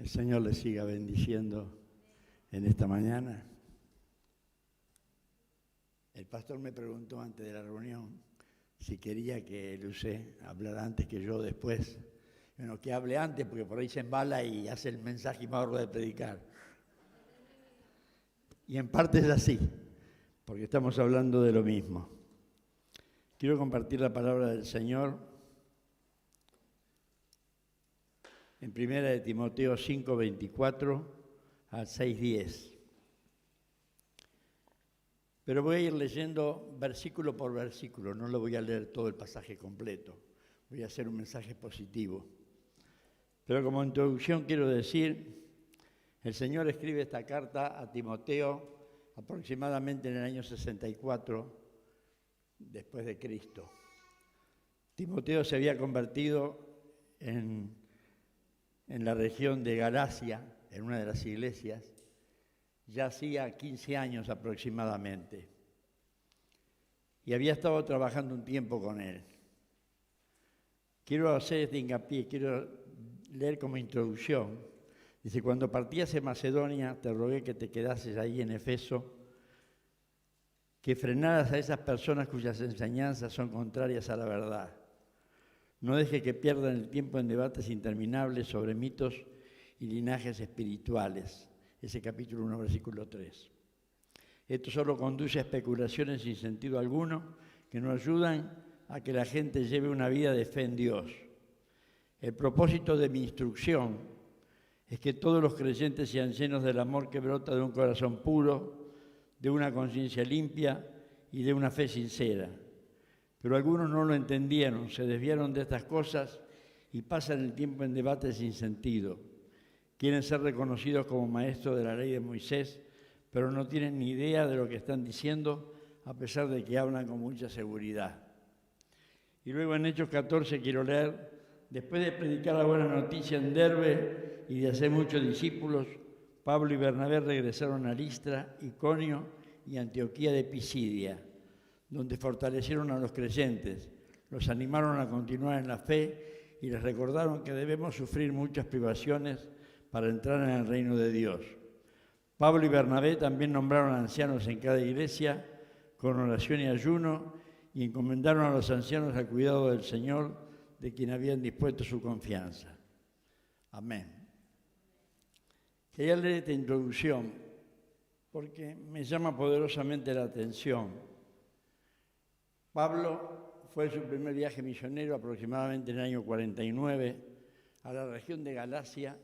El Señor les siga bendiciendo en esta mañana. El pastor me preguntó antes de la reunión si quería que Lucé hablara antes que yo después. Bueno, que hable antes porque por ahí se embala y hace el mensaje y me ahorro de predicar. Y en parte es así, porque estamos hablando de lo mismo. Quiero compartir la palabra del Señor en 1 de Timoteo 5:24 al 6:10. Pero voy a ir leyendo versículo por versículo, no lo voy a leer todo el pasaje completo, voy a hacer un mensaje positivo. Pero como introducción quiero decir, el Señor escribe esta carta a Timoteo aproximadamente en el año 64 después de Cristo. Timoteo se había convertido en la región de Galacia, en una de las iglesias, ya hacía 15 años aproximadamente. Y había estado trabajando un tiempo con él. Quiero hacer este hincapié, quiero leer como introducción. Dice, cuando partías en Macedonia, te rogué que te quedases ahí en Efeso, que frenaras a esas personas cuyas enseñanzas son contrarias a la verdad. No dejes que pierdan el tiempo en debates interminables sobre mitos y linajes espirituales. Ese capítulo 1, versículo 3. Esto solo conduce a especulaciones sin sentido alguno que no ayudan a que la gente lleve una vida de fe en Dios. El propósito de mi instrucción es que todos los creyentes sean llenos del amor que brota de un corazón puro, de una conciencia limpia y de una fe sincera. Pero algunos no lo entendieron, se desviaron de estas cosas y pasan el tiempo en debates sin sentido. Quieren ser reconocidos como maestros de la ley de Moisés, pero no tienen ni idea de lo que están diciendo, a pesar de que hablan con mucha seguridad. Y luego en Hechos 14 quiero leer, después de predicar la buena noticia en Derbe y de hacer muchos discípulos, Pablo y Bernabé regresaron a Listra, Iconio y Antioquía de Pisidia, donde fortalecieron a los creyentes, los animaron a continuar en la fe y les recordaron que debemos sufrir muchas privaciones para entrar en el reino de Dios. Pablo y Bernabé también nombraron ancianos en cada iglesia con oración y ayuno y encomendaron a los ancianos al cuidado del Señor, de quien habían dispuesto su confianza. Amén. Quería leer esta introducción porque me llama poderosamente la atención. Pablo fue su primer viaje misionero aproximadamente en el año 49 a la región de Galacia,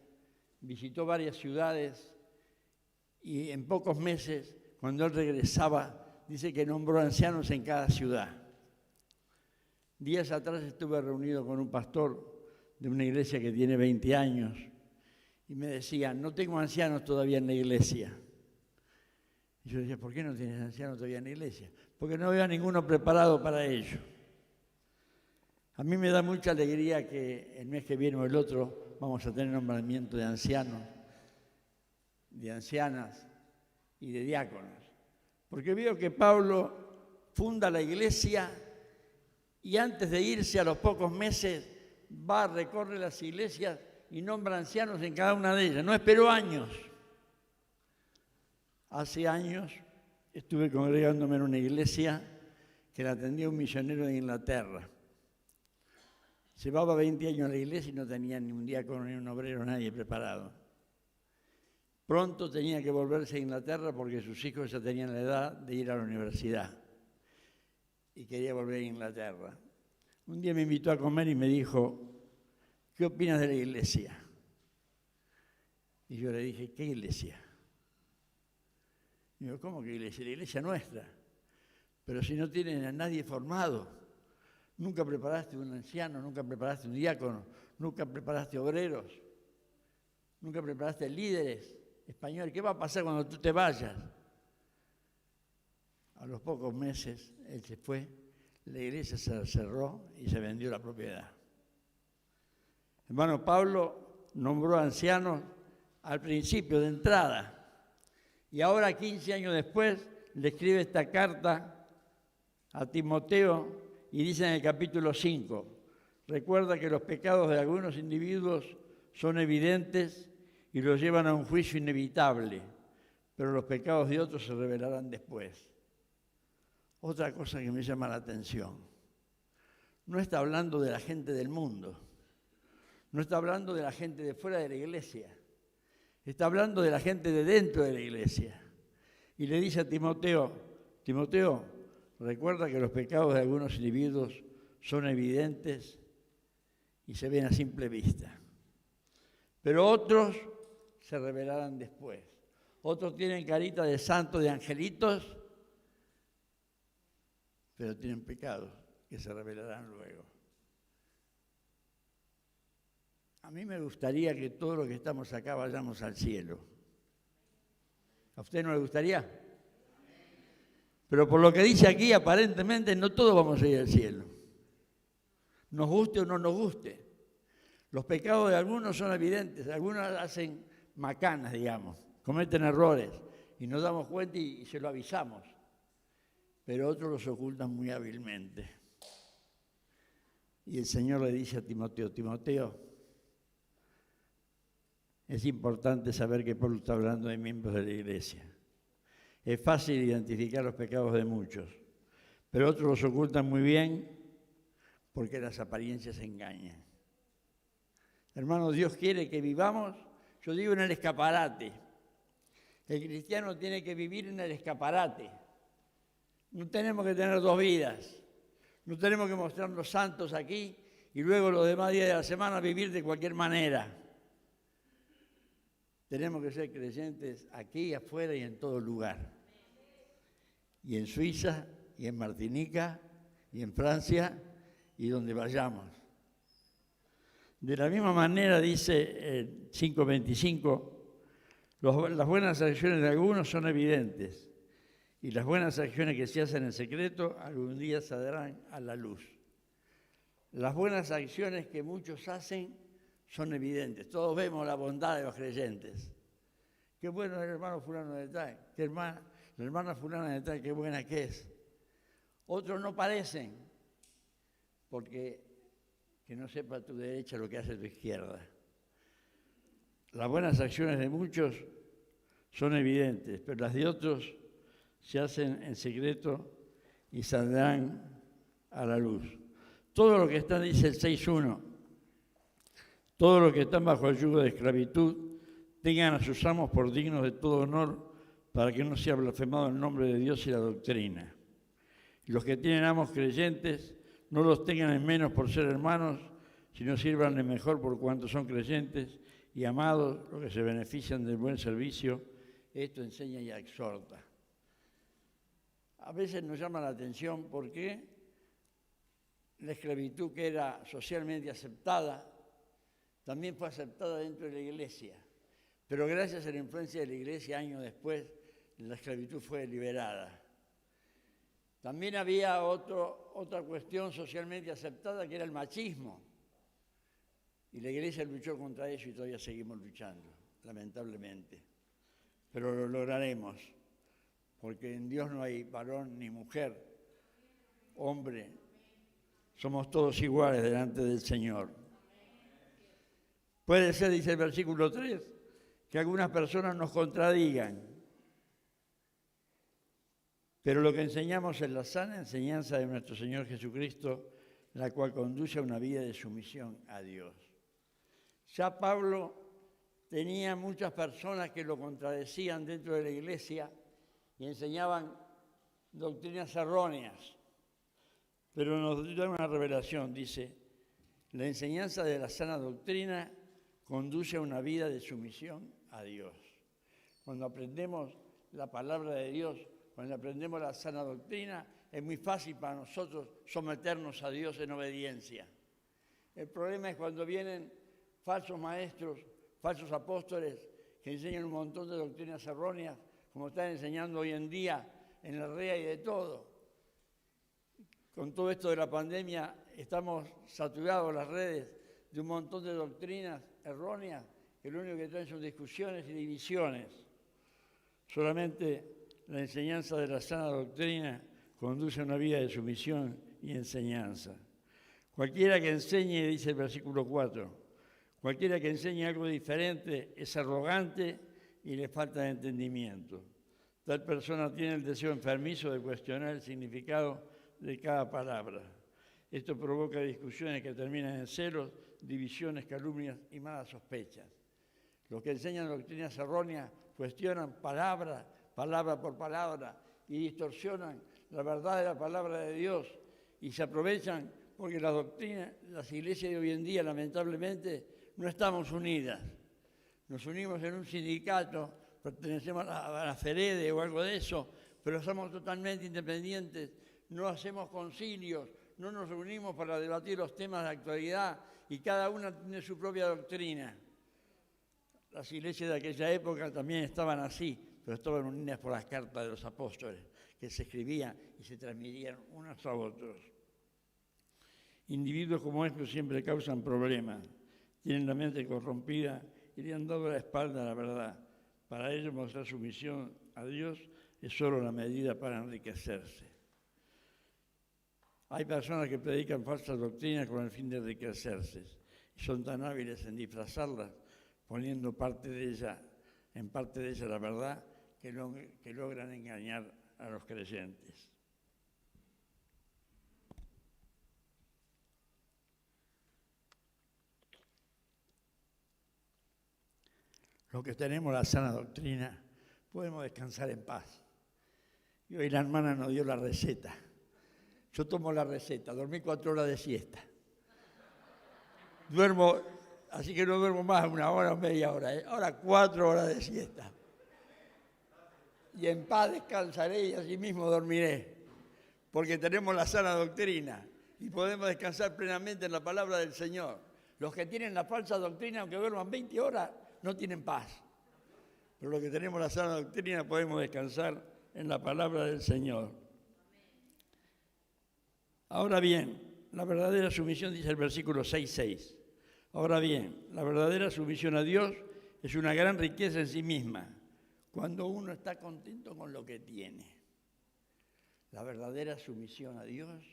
visitó varias ciudades y en pocos meses, cuando él regresaba, dice que nombró ancianos en cada ciudad. Días atrás estuve reunido con un pastor de una iglesia que tiene 20 años y me decía, no tengo ancianos todavía en la iglesia. Y yo decía, ¿por qué no tienes ancianos todavía en la iglesia? Porque no veo a ninguno preparado para ello. A mí me da mucha alegría que el mes que viene o el otro vamos a tener nombramiento de ancianos, de ancianas y de diáconos. Porque veo que Pablo funda la iglesia y antes de irse a los pocos meses va, recorre las iglesias y nombra ancianos en cada una de ellas. No esperó años. Hace años estuve congregándome en una iglesia que la atendía un misionero de Inglaterra. Llevaba 20 años en la iglesia y no tenía ni un diácono ni un obrero, nadie preparado. Pronto tenía que volverse a Inglaterra porque sus hijos ya tenían la edad de ir a la universidad y quería volver a Inglaterra. Un día me invitó a comer y me dijo, ¿qué opinas de la iglesia? Y yo le dije, ¿qué iglesia? Y yo, ¿cómo que iglesia? La iglesia nuestra. Pero si no tienen a nadie formado, nunca preparaste un anciano, nunca preparaste un diácono, nunca preparaste obreros, nunca preparaste líderes españoles. ¿Qué va a pasar cuando tú te vayas? A los pocos meses él se fue, la iglesia se cerró y se vendió la propiedad. Hermano, Pablo nombró ancianos al principio de entrada y ahora 15 años después le escribe esta carta a Timoteo y dice en el capítulo 5, recuerda que los pecados de algunos individuos son evidentes y los llevan a un juicio inevitable, pero los pecados de otros se revelarán después. Otra cosa que me llama la atención, no está hablando de la gente del mundo, no está hablando de la gente de fuera de la iglesia, está hablando de la gente de dentro de la iglesia. Y le dice a Timoteo, Timoteo, recuerda que los pecados de algunos individuos son evidentes y se ven a simple vista, pero otros se revelarán después. Otros tienen carita de santos, de angelitos, pero tienen pecados que se revelarán luego. A mí me gustaría que todos los que estamos acá vayamos al cielo. ¿A usted no le gustaría? Pero por lo que dice aquí, aparentemente no todos vamos a ir al cielo. Nos guste o no nos guste. Los pecados de algunos son evidentes, algunos hacen macanas, digamos, cometen errores y nos damos cuenta y se lo avisamos, pero otros los ocultan muy hábilmente. Y el Señor le dice a Timoteo, Timoteo, es importante saber que Pablo está hablando de miembros de la iglesia. Es fácil identificar los pecados de muchos, pero otros los ocultan muy bien porque las apariencias engañan. Hermanos, Dios quiere que vivamos, yo digo, en el escaparate. El cristiano tiene que vivir en el escaparate. No tenemos que tener dos vidas. No tenemos que mostrarnos santos aquí y luego los demás días de la semana vivir de cualquier manera. Tenemos que ser creyentes aquí, afuera y en todo lugar. Y en Suiza, y en Martinica, y en Francia, y donde vayamos. De la misma manera, dice 5:25, las buenas acciones de algunos son evidentes y las buenas acciones que se hacen en secreto algún día saldrán a la luz. Las buenas acciones que muchos hacen son evidentes. Todos vemos la bondad de los creyentes. Qué bueno es el hermano fulano de tal, la hermana fulana de tal, qué buena que es. Otros no parecen, porque que no sepa tu derecha lo que hace tu izquierda. Las buenas acciones de muchos son evidentes, pero las de otros se hacen en secreto y saldrán a la luz. Todo lo que está, dice el 6:1, todo lo que están bajo el yugo de esclavitud, tengan a sus amos por dignos de todo honor, para que no sea blasfemado el nombre de Dios y la doctrina. Y los que tienen amos creyentes, no los tengan en menos por ser hermanos, sino sírvanle mejor por cuanto son creyentes y amados, los que se benefician del buen servicio. Esto enseña y exhorta. A veces nos llama la atención porque la esclavitud, que era socialmente aceptada, también fue aceptada dentro de la iglesia. Pero gracias a la influencia de la iglesia, años después, la esclavitud fue liberada. También había otra cuestión socialmente aceptada, que era el machismo. Y la iglesia luchó contra eso y todavía seguimos luchando, lamentablemente. Pero lo lograremos, porque en Dios no hay varón ni mujer, hombre. Somos todos iguales delante del Señor. Puede ser, dice el versículo 3, que algunas personas nos contradigan. Pero lo que enseñamos es la sana enseñanza de nuestro Señor Jesucristo, la cual conduce a una vida de sumisión a Dios. Ya Pablo tenía muchas personas que lo contradecían dentro de la iglesia y enseñaban doctrinas erróneas. Pero nos da una revelación, dice, la enseñanza de la sana doctrina conduce a una vida de sumisión a Dios. Cuando aprendemos la palabra de Dios, cuando aprendemos la sana doctrina, es muy fácil para nosotros someternos a Dios en obediencia. El problema es cuando vienen falsos maestros, falsos apóstoles, que enseñan un montón de doctrinas erróneas, como están enseñando hoy en día en la REA y de todo. Con todo esto de la pandemia, estamos saturados las redes de un montón de doctrinas erróneas, que lo único que traen son discusiones y divisiones. Solamente la enseñanza de la sana doctrina conduce a una vida de sumisión y enseñanza. Cualquiera que enseñe, dice el versículo 4, Cualquiera que enseñe algo diferente es arrogante y le falta de entendimiento. Tal persona tiene el deseo enfermizo de cuestionar el significado de cada palabra. Esto provoca discusiones que terminan en celos, divisiones, calumnias y malas sospechas. Los que enseñan doctrinas erróneas cuestionan palabra por palabra y distorsionan la verdad de la palabra de Dios y se aprovechan porque la doctrina, las iglesias de hoy en día, lamentablemente, no estamos unidas. Nos unimos en un sindicato, pertenecemos a la FEREDE o algo de eso, pero somos totalmente independientes, no hacemos concilios, no nos reunimos para debatir los temas de actualidad y cada una tiene su propia doctrina. Las iglesias de aquella época también estaban así, pero estaban unidas por las cartas de los apóstoles, que se escribían y se transmitían unos a otros. Individuos como estos siempre causan problemas, tienen la mente corrompida y le han dado la espalda a la verdad. Para ellos mostrar sumisión a Dios es solo la medida para enriquecerse. Hay personas que predican falsas doctrinas con el fin de enriquecerse y son tan hábiles en disfrazarlas, poniendo en parte de ella la verdad, que logran engañar a los creyentes. Los que tenemos la sana doctrina podemos descansar en paz. Y hoy la hermana nos dio la receta. Yo tomo la receta, dormí 4 horas de siesta. Duermo, así que no duermo más 1 hora o media hora. Ahora 4 horas de siesta. Y en paz descansaré y así mismo dormiré. Porque tenemos la sana doctrina y podemos descansar plenamente en la palabra del Señor. Los que tienen la falsa doctrina, aunque duerman 20 horas, no tienen paz. Pero los que tenemos la sana doctrina podemos descansar en la palabra del Señor. Ahora bien, la verdadera sumisión, dice el versículo 6:6. Ahora bien, la verdadera sumisión a Dios es una gran riqueza en sí misma, cuando uno está contento con lo que tiene. La verdadera sumisión a Dios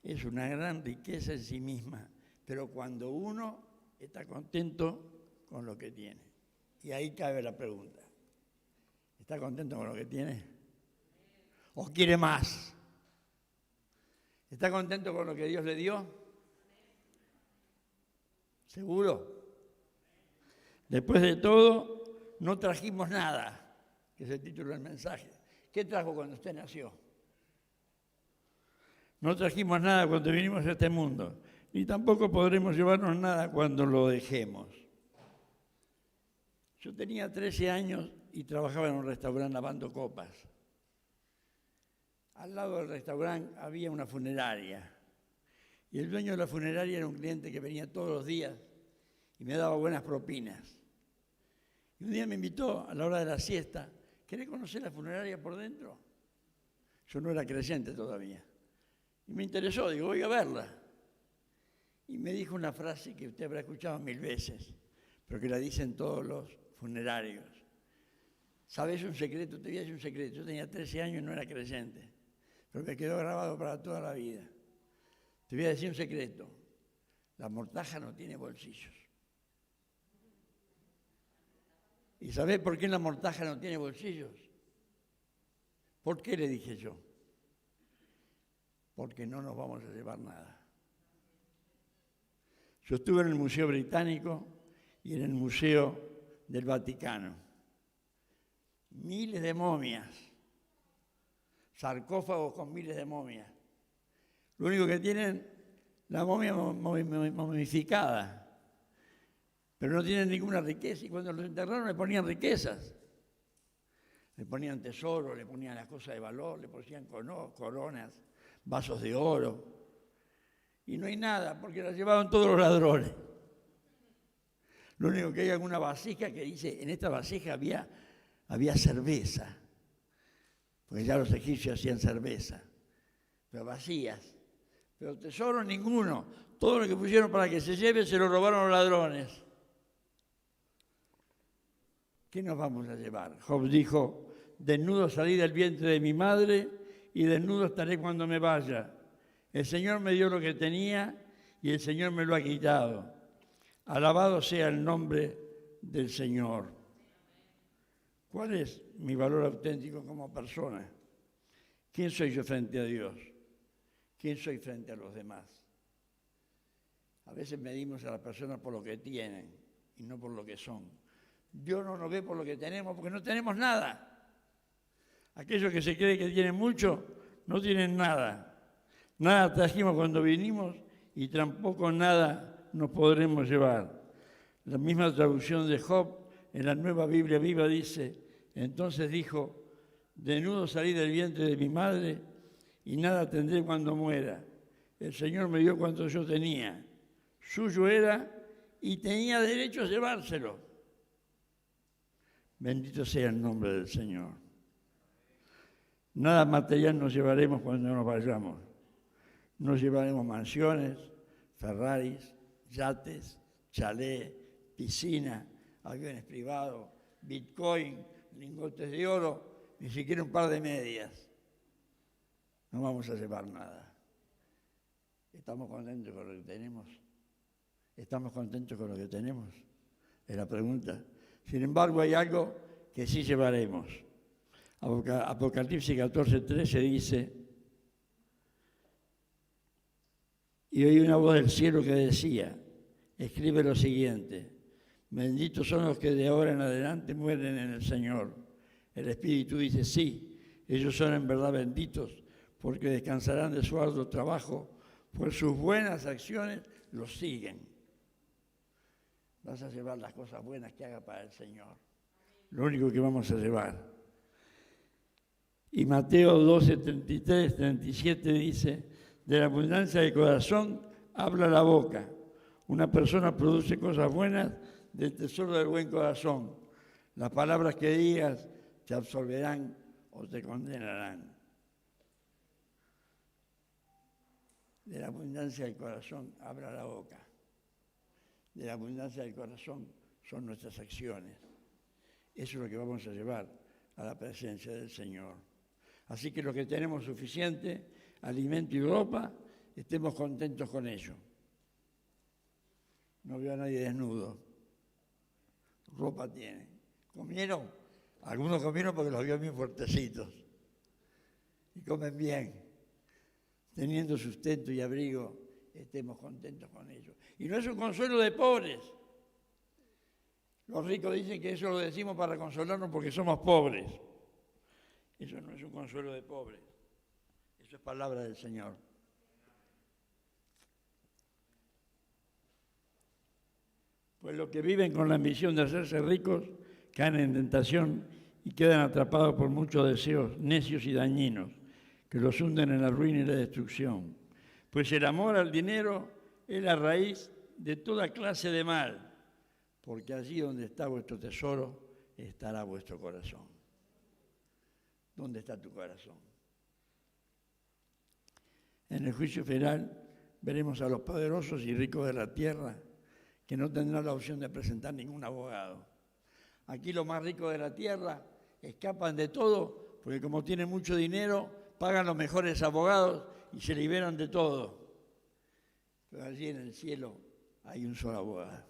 es una gran riqueza en sí misma, pero cuando uno está contento con lo que tiene. Y ahí cabe la pregunta. ¿Está contento con lo que tiene? ¿O quiere más? ¿Está contento con lo que Dios le dio? ¿Seguro? Después de todo, no trajimos nada, que es el título del mensaje. ¿Qué trajo cuando usted nació? No trajimos nada cuando vinimos a este mundo, ni tampoco podremos llevarnos nada cuando lo dejemos. Yo tenía 13 años y trabajaba en un restaurante lavando copas. Al lado del restaurante había una funeraria. Y el dueño de la funeraria era un cliente que venía todos los días y me daba buenas propinas. Y un día me invitó a la hora de la siesta. ¿Querés conocer la funeraria por dentro? Yo no era creyente todavía. Y me interesó, digo, voy a verla. Y me dijo una frase que usted habrá escuchado 1000 veces, pero que la dicen todos los funerarios. ¿Sabes un secreto? Te voy a decir un secreto. Yo tenía 13 años y no era creyente, pero me quedó grabado para toda la vida. Te voy a decir un secreto. La mortaja no tiene bolsillos. ¿Y sabés por qué la mortaja no tiene bolsillos? ¿Por qué? Le dije yo. Porque no nos vamos a llevar nada. Yo estuve en el Museo Británico y en el Museo del Vaticano. Miles de momias, sarcófagos con miles de momias. Lo único que tienen, la momia momificada, pero no tienen ninguna riqueza. Y cuando los enterraron le ponían riquezas. Le ponían tesoros, le ponían las cosas de valor, le ponían coronas, vasos de oro. Y no hay nada, porque las llevaban todos los ladrones. Lo único que hay es una vasija que dice, en esta vasija había cerveza, porque ya los egipcios hacían cerveza, pero vacías. Pero tesoro ninguno. Todo lo que pusieron para que se lleve se lo robaron los ladrones. ¿Qué nos vamos a llevar? Job dijo, desnudo salí del vientre de mi madre y desnudo estaré cuando me vaya. El Señor me dio lo que tenía y el Señor me lo ha quitado. Alabado sea el nombre del Señor. ¿Cuál es mi valor auténtico como persona? ¿Quién soy yo frente a Dios? ¿Quién soy frente a los demás? A veces medimos a las personas por lo que tienen y no por lo que son. Dios no nos ve por lo que tenemos porque no tenemos nada. Aquellos que se creen que tienen mucho, no tienen nada. Nada trajimos cuando vinimos y tampoco nada nos podremos llevar. La misma traducción de Job en la Nueva Biblia Viva dice: entonces dijo, desnudo salí del vientre de mi madre y nada tendré cuando muera. El Señor me dio cuanto yo tenía. Suyo era y tenía derecho a llevárselo. Bendito sea el nombre del Señor. Nada material nos llevaremos cuando nos vayamos. Nos llevaremos mansiones, Ferraris, yates, chalet, piscina, aviones privados, Bitcoin, lingotes de oro, ni siquiera un par de medias. No vamos a llevar nada. ¿Estamos contentos con lo que tenemos? ¿Estamos contentos con lo que tenemos? Es la pregunta. Sin embargo, hay algo que sí llevaremos. Apocalipsis 14:13 dice: y oí una voz del cielo que decía, escribe lo siguiente: benditos son los que de ahora en adelante mueren en el Señor. El Espíritu dice: sí, ellos son en verdad benditos, porque descansarán de su arduo trabajo, pues sus buenas acciones los siguen. Vas a llevar las cosas buenas que haga para el Señor. Lo único que vamos a llevar. Y Mateo 12, 33, 37 dice: de la abundancia del corazón habla la boca. Una persona produce cosas buenas del tesoro del buen corazón. Las palabras que digas te absolverán o te condenarán. De la abundancia del corazón habla la boca. De la abundancia del corazón son nuestras acciones. Eso es lo que vamos a llevar a la presencia del Señor. Así que los que tenemos suficiente alimento y ropa, estemos contentos con ello. No veo a nadie desnudo. Ropa tienen. ¿Comieron? Algunos comieron porque los vio bien fuertecitos. Y comen bien. Teniendo sustento y abrigo, estemos contentos con ello. Y no es un consuelo de pobres. Los ricos dicen que eso lo decimos para consolarnos porque somos pobres. Eso no es un consuelo de pobres. Eso es palabra del Señor. Pues los que viven con la ambición de hacerse ricos caen en tentación y quedan atrapados por muchos deseos necios y dañinos que los hunden en la ruina y la destrucción. Pues el amor al dinero es la raíz de toda clase de mal, porque allí donde está vuestro tesoro estará vuestro corazón. ¿Dónde está tu corazón? En el juicio final veremos a los poderosos y ricos de la tierra que no tendrán la opción de presentar ningún abogado. Aquí los más ricos de la tierra escapan de todo porque como tienen mucho dinero pagan los mejores abogados y se liberan de todo. Pero allí en el cielo hay un solo abogado.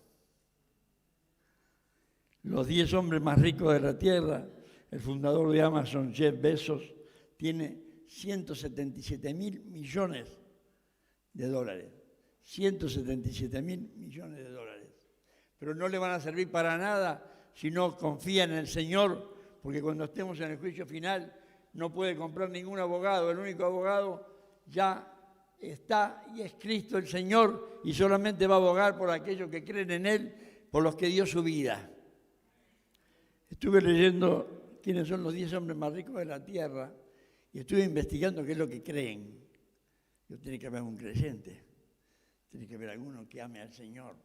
Los 10 hombres más ricos de la tierra, el fundador de Amazon, Jeff Bezos, tiene 177 mil millones de dólares. 177 mil millones de dólares. Pero no le van a servir para nada si no confía en el Señor, porque cuando estemos en el juicio final no puede comprar ningún abogado. El único abogado ya está y es Cristo el Señor, y solamente va a abogar por aquellos que creen en Él, por los que dio su vida. Estuve leyendo quiénes son los 10 hombres más ricos de la tierra y estuve investigando qué es lo que creen. Tiene que haber un creyente, tiene que haber alguno que ame al Señor.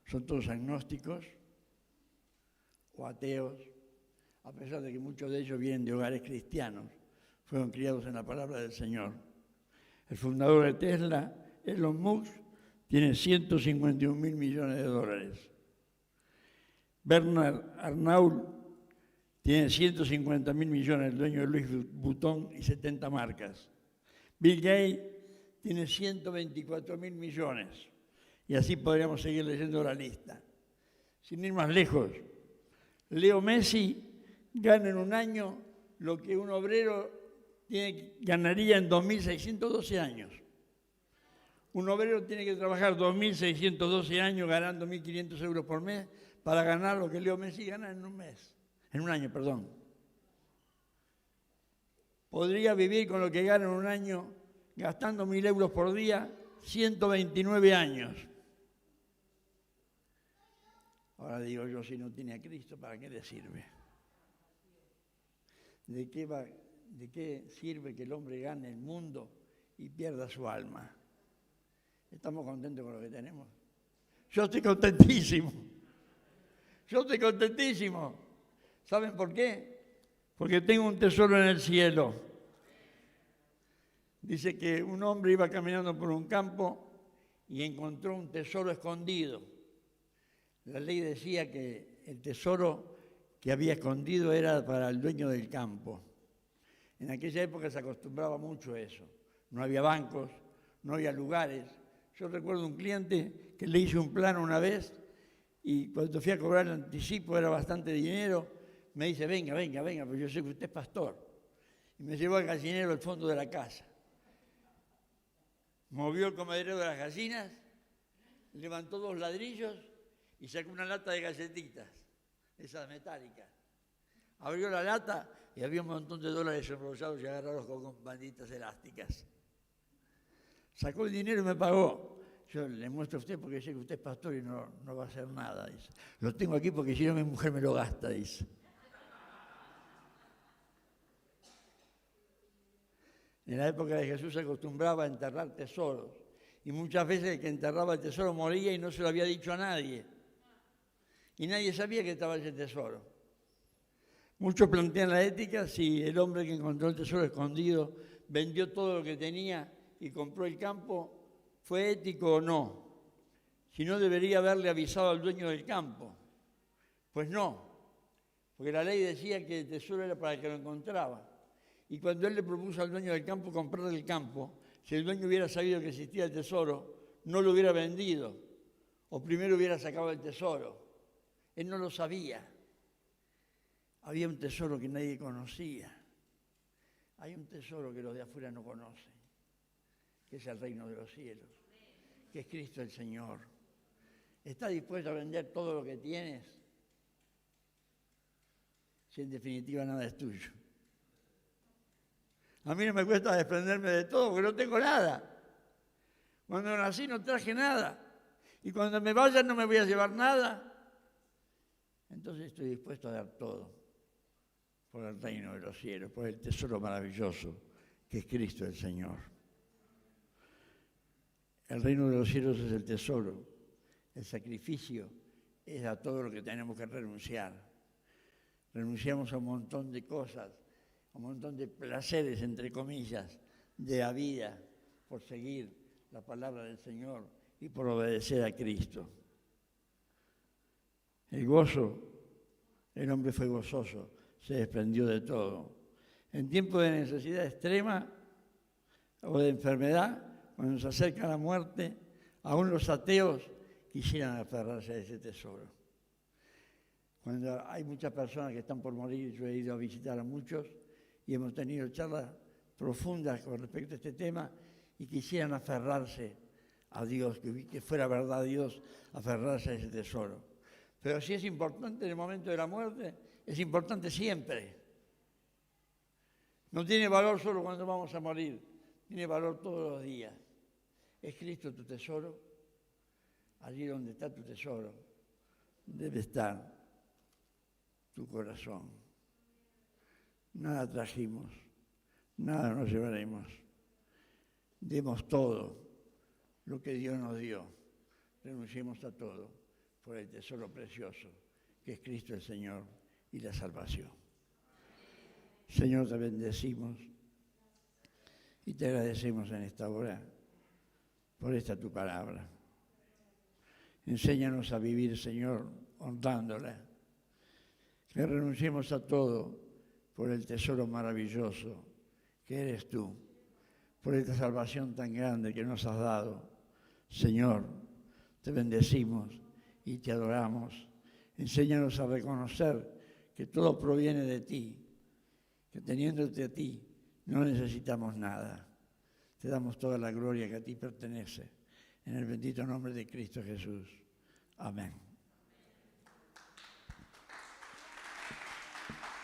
Son todos agnósticos o ateos, a pesar de que muchos de ellos vienen de hogares cristianos, fueron criados en la palabra del Señor. El fundador de Tesla, Elon Musk, tiene 151 mil millones de dólares. Bernard Arnault tiene 150 mil millones, el dueño de Louis Vuitton y 70 marcas. Bill Gates tiene 124 mil millones. Y así podríamos seguir leyendo la lista. Sin ir más lejos, Leo Messi gana en un año lo que un obrero ganaría en 2.612 años. Un obrero tiene que trabajar 2.612 años ganando 1.500 euros por mes para ganar lo que Leo Messi gana en un año, perdón. Podría vivir con lo que gana en un año gastando 1.000 euros por día, 129 años. Ahora digo yo, si no tiene a Cristo, ¿para qué le sirve? ¿De qué sirve que el hombre gane el mundo y pierda su alma? ¿Estamos contentos con lo que tenemos? Yo estoy contentísimo. ¿Saben por qué? Porque tengo un tesoro en el cielo. Dice que un hombre iba caminando por un campo y encontró un tesoro escondido. La ley decía que el tesoro que había escondido era para el dueño del campo. En aquella época se acostumbraba mucho a eso. No había bancos, no había lugares. Yo recuerdo un cliente que le hice un plano una vez y cuando fui a cobrar el anticipo, era bastante dinero, me dice, venga, pues yo sé que usted es pastor. Y me llevó al gallinero al fondo de la casa. Movió el comedero de las gallinas, levantó 2 ladrillos y sacó una lata de galletitas, esas metálicas. Abrió la lata y había un montón de dólares enrollados y agarrados con banditas elásticas. Sacó el dinero y me pagó. Yo le muestro a usted porque sé que usted es pastor y no va a hacer nada, dice. Lo tengo aquí porque si no mi mujer me lo gasta, dice. En la época de Jesús se acostumbraba a enterrar tesoros. Y muchas veces el que enterraba el tesoro moría y no se lo había dicho a nadie. Y nadie sabía que estaba ese tesoro. Muchos plantean la ética si el hombre que encontró el tesoro escondido vendió todo lo que tenía y compró el campo, ¿fue ético o no? Si no, debería haberle avisado al dueño del campo. Pues no, porque la ley decía que el tesoro era para el que lo encontraba. Y cuando él le propuso al dueño del campo comprar el campo, si el dueño hubiera sabido que existía el tesoro, no lo hubiera vendido, o primero hubiera sacado el tesoro. Él no lo sabía. Había un tesoro que nadie conocía. Hay un tesoro que los de afuera no conocen, que es el reino de los cielos, que es Cristo el Señor. ¿Estás dispuesto a vender todo lo que tienes? Si en definitiva nada es tuyo. A mí no me cuesta desprenderme de todo porque no tengo nada. Cuando nací no traje nada. Y cuando me vaya no me voy a llevar nada. Entonces estoy dispuesto a dar todo por el reino de los cielos, por el tesoro maravilloso que es Cristo el Señor. El reino de los cielos es el tesoro. El sacrificio es a todo lo que tenemos que renunciar. Renunciamos a un montón de cosas, a un montón de placeres, entre comillas, de la vida, por seguir la palabra del Señor y por obedecer a Cristo. El gozo, el hombre fue gozoso, se desprendió de todo. En tiempos de necesidad extrema o de enfermedad, cuando se acerca la muerte, aún los ateos quisieran aferrarse a ese tesoro. Cuando hay muchas personas que están por morir, yo he ido a visitar a muchos y hemos tenido charlas profundas con respecto a este tema y quisieran aferrarse a Dios, que fuera verdad Dios, aferrarse a ese tesoro. Pero si es importante en el momento de la muerte, es importante siempre. No tiene valor solo cuando vamos a morir, tiene valor todos los días. ¿Es Cristo tu tesoro? Allí donde está tu tesoro, debe estar tu corazón. Nada trajimos, nada nos llevaremos. Demos todo lo que Dios nos dio. Renunciemos a todo por el tesoro precioso que es Cristo el Señor y la salvación. Señor, te bendecimos y te agradecemos en esta hora por esta tu palabra. Enséñanos a vivir, Señor, honrándola. Que renunciemos a todo por el tesoro maravilloso que eres tú, por esta salvación tan grande que nos has dado. Señor, te bendecimos y te adoramos. Enséñanos a reconocer que todo proviene de ti, que teniéndote a ti no necesitamos nada. Te damos toda la gloria que a ti pertenece. En el bendito nombre de Cristo Jesús. Amén.